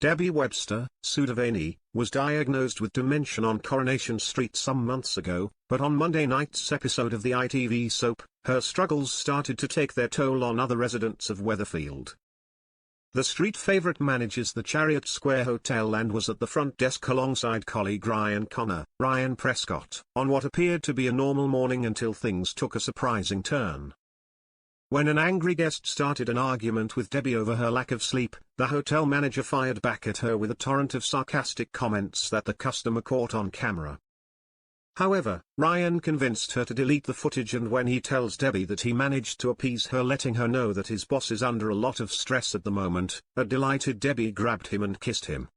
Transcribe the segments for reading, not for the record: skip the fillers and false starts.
Debbie Webster, Sudavani, was diagnosed with dementia on Coronation Street some months ago, but on Monday night's episode of the ITV soap, her struggles started to take their toll on other residents of Weatherfield. The street favourite manages the Chariot Square Hotel and was at the front desk alongside colleague Ryan Prescott, on what appeared to be a normal morning until things took a surprising turn. When an angry guest started an argument with Debbie over her lack of sleep, the hotel manager fired back at her with a torrent of sarcastic comments that the customer caught on camera. However, Ryan convinced her to delete the footage, and when he tells Debbie that he managed to appease her, letting her know that his boss is under a lot of stress at the moment, a delighted Debbie grabbed him and kissed him.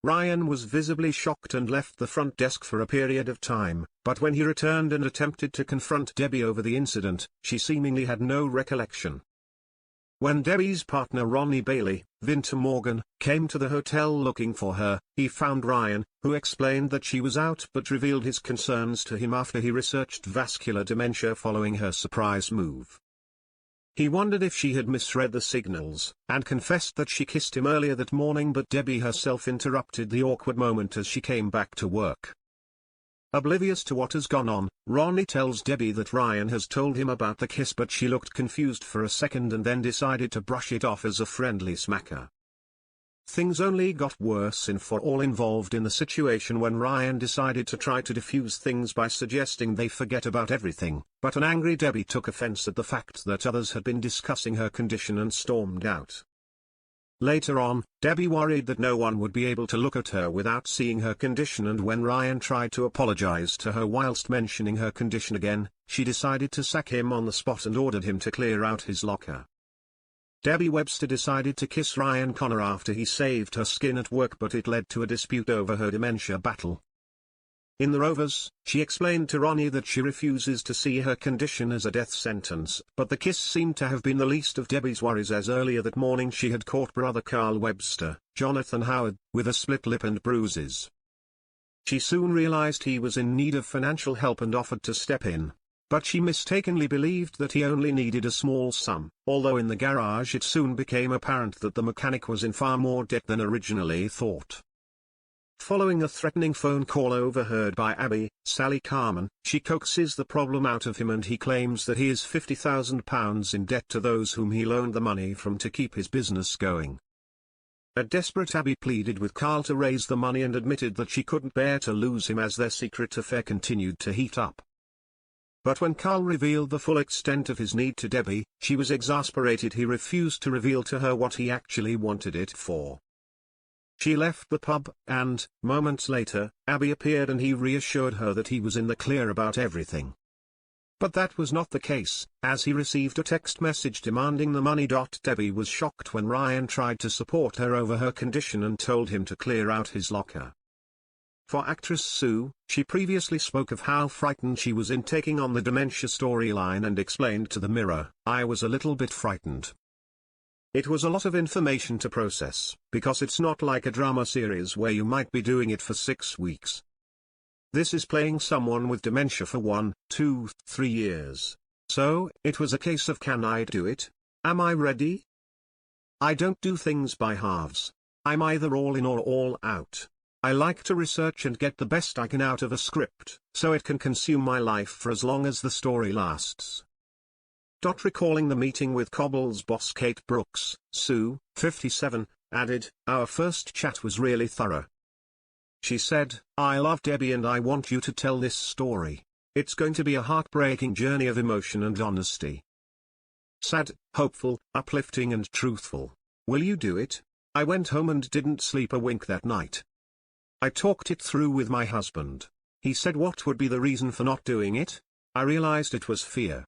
Ryan was visibly shocked and left the front desk for a period of time, but when he returned and attempted to confront Debbie over the incident, she seemingly had no recollection. When Debbie's partner Ronnie Bailey, Vinter Morgan, came to the hotel looking for her, he found Ryan, who explained that she was out but revealed his concerns to him after he researched vascular dementia following her surprise move. He wondered if she had misread the signals, and confessed that she kissed him earlier that morning, but Debbie herself interrupted the awkward moment as she came back to work. Oblivious to what has gone on, Ronnie tells Debbie that Ryan has told him about the kiss, but she looked confused for a second and then decided to brush it off as a friendly smacker. Things only got worse for all involved in the situation when Ryan decided to try to defuse things by suggesting they forget about everything, but an angry Debbie took offense at the fact that others had been discussing her condition and stormed out. Later on, Debbie worried that no one would be able to look at her without seeing her condition, and when Ryan tried to apologize to her whilst mentioning her condition again, she decided to sack him on the spot and ordered him to clear out his locker. Debbie Webster decided to kiss Ryan Connor after he saved her skin at work, but it led to a dispute over her dementia battle. In the Rovers, she explained to Ronnie that she refuses to see her condition as a death sentence, but the kiss seemed to have been the least of Debbie's worries, as earlier that morning she had caught brother Carl Webster, Jonathan Howard, with a split lip and bruises. She soon realized he was in need of financial help and offered to step in. But she mistakenly believed that he only needed a small sum, although in the garage it soon became apparent that the mechanic was in far more debt than originally thought. Following a threatening phone call overheard by Abby, Sally Carman, she coaxes the problem out of him and he claims that he is £50,000 in debt to those whom he loaned the money from to keep his business going. A desperate Abby pleaded with Carl to raise the money and admitted that she couldn't bear to lose him as their secret affair continued to heat up. But when Carl revealed the full extent of his need to Debbie, she was exasperated he refused to reveal to her what he actually wanted it for. She left the pub, and, moments later, Abby appeared and he reassured her that he was in the clear about everything. But that was not the case, as he received a text message demanding the money. Debbie was shocked when Ryan tried to support her over her condition and told him to clear out his locker. For actress Sue, she previously spoke of how frightened she was in taking on the dementia storyline and explained to the Mirror, "I was a little bit frightened. It was a lot of information to process, because it's not like a drama series where you might be doing it for 6 weeks. This is playing someone with dementia for 1, 2, 3 years. So, it was a case of, can I do it? Am I ready? I don't do things by halves. I'm either all in or all out. I like to research and get the best I can out of a script, so it can consume my life for as long as the story lasts." Recalling the meeting with Cobble's boss Kate Brooks, Sue, 57, added, "Our first chat was really thorough. She said, 'I love Debbie and I want you to tell this story. It's going to be a heartbreaking journey of emotion and honesty. Sad, hopeful, uplifting and truthful. Will you do it?' I went home and didn't sleep a wink that night. I talked it through with my husband. He said what would be the reason for not doing it? I realized it was fear.